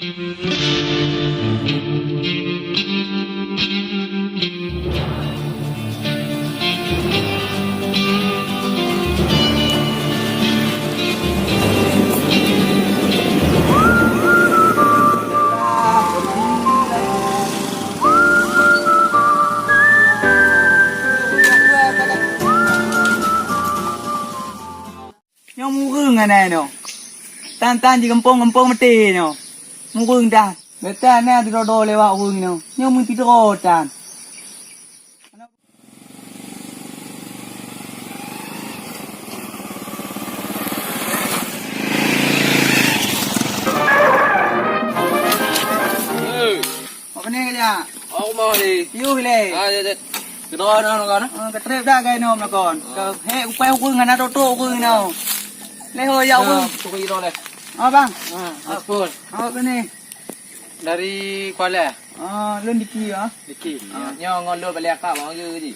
Yang murung kan no. Tan-tan di kampung-kampung mati no. Murung dah. Betul ni ada dodo lewat urung no. Yang mun tidur tan. Apa ni kerja? Aku mau ni. Yuh le. Kedua nak kan? Ketrip dah kai nom nak kon. Ke he upai urung kan ada dodo urung no. Leho ya urung. Tu kau hidup leh. Ah bang. Apa? Apa ni? Dari Kuala. Lun diki ah. Diki. Nyo ngolot balik akak bang je je.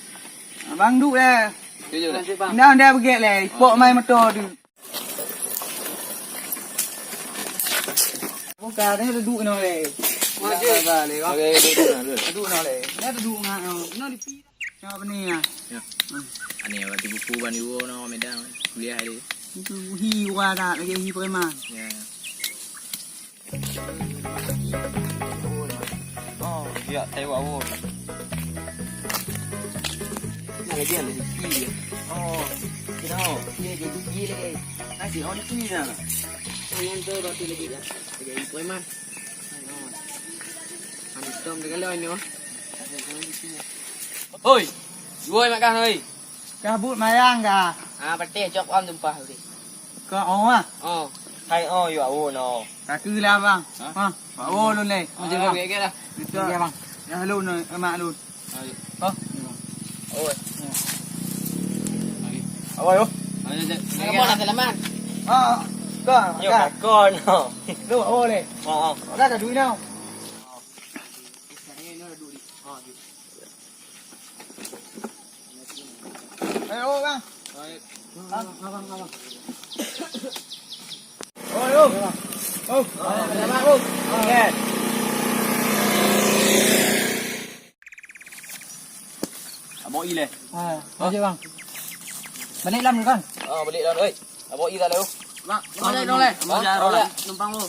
Bang duk le. Tu je lah. Dah dah pergi le. Pok mai motor tu. Bukan ni duduk no le. Okey, Duduk no le. Ni duduk ngah no. No di apa ni ah? Ya. Ani awak di buku ban iwo no Medan kuliah dia. Itu hi wa dah lagi hi preman. Ya. Oh, Ya, tengok awak. nak lagi ada diki. Oh, Kira dia jadi diki lagi. Nasi on diki dah. Yang tu roti lagi dah. Jadi preman. Ambil tom dengan lain ni. Oi, jual makan oi. Kabut mayang kah? Patih cok on tumpah tadi. Ke oh ah. Oh, hai you awak no. Tak lah bang. Ha. Oh luôn le. Macam mana ke dah? Betul bang. Ya lu no mak lu. Oh. Oi. Awak yo. Kamu nak selamat. Ke. Yo kon no. Lu oh le. Dah dah duit nào. Oh bang. Abang. Selamat lu. Okey. Abang i le. Aja bang. Balik lam kan? Balik dah oi. Abang i dah le. Mak, mana dong le? Numpang lu.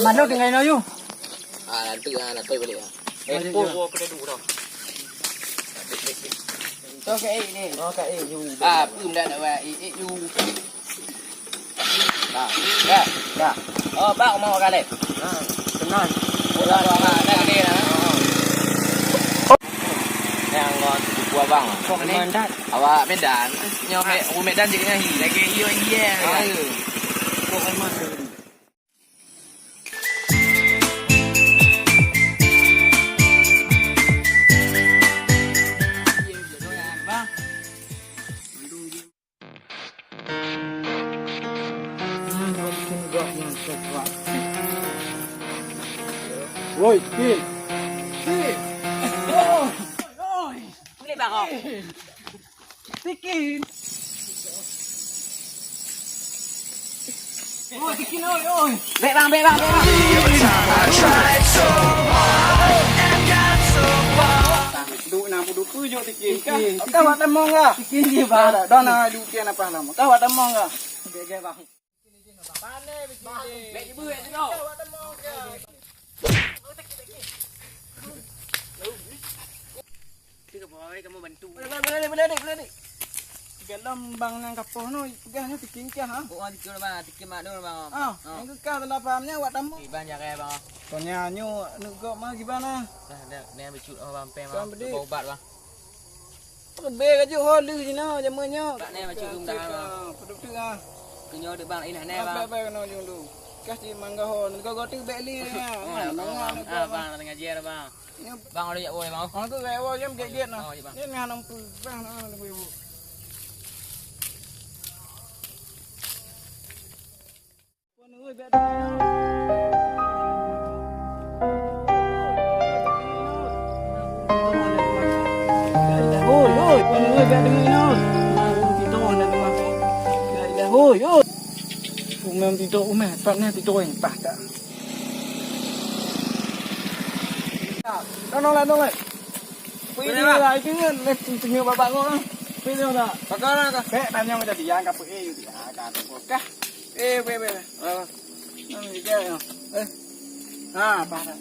Mana dengan no you? Nanti balik ah. Aku dah dulu dah. Tu ke ni. Ke you. Pum dah nak buat you. Dah. Bác mau makan le. Tenang. Dah dah ni dah. Yang ngon buah bang. Kok mandat. Awak Medan. Nyo Medan je kena hi lagi ye. Kok mandat. Oi, Kin. Oi. Boleh bang kau. Kin. Oi, Kin oi. Baik bang. Duk na duk pujuk Kin. Kau buat temong ke? Kin dia bang. Dah nak duk kian apa lama. Kau buat temong ke? Gege bang. Pandai bikin. Baik ibu tu kau. Kau buat temong ke? Kamu bantu. Boleh. Galam bang nang kapoh no, pegahnya Kin ke ha? Oh, dikir bang, dikir mak dulu bang. Yang kau telah pahamnya buat temong. Iban jaga bang. Soalnya nyu nugok mah gimana? Ni ambil cut bang pem Kan bang. beli. Ubat bang. Lebih kaju holu sini jamannya. Tak ni macam rum dah bang. Produk tu ah. Kenyo de bang ini ni bang. Apa kena dulu. Kasih mangga hon. Kau tu beli ni. Bang tengah jer bang. Bang ada jak boleh bang. Orang tu saya awak jam get nah. Oh, ya, bang. Ni nak nampu bang nak ibu. Puan oi bet. Oi, puan oi bet dengan no. Kita nak masuk. Oi. Umem tidur umem, patnya tidur yang patah. Nong lah. Pilih lah, itu kan tinggal bapak ngok. Pilih lah. Bakar ka. Tanya macam dia angkat you dia kata kah? Be. Nang dia ya. Apa dah?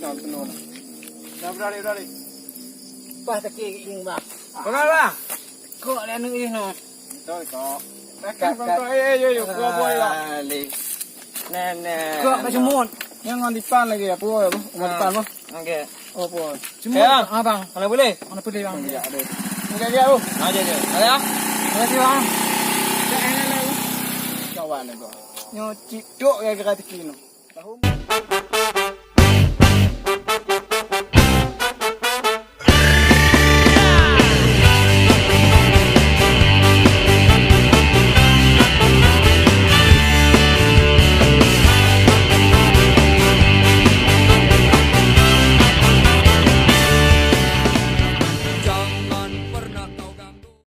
Kau penuh lah. Dah berani. Pas tak king bang. Bakar bang. Kok ada nu no. Thôi có. Kau kau boleh lah. Nè. Kau macam mon. Yang on depan lagi ya, puai apa? On depan apa? Okey. Oh puai. Ya, bang. Kalau boleh. Mana boleh bang? Ya ada. Okey dia tu. Aja je. Ada. Terima kasih bang. Kawan ni tu. Nyo cicuk ya kira tikino. Tahu.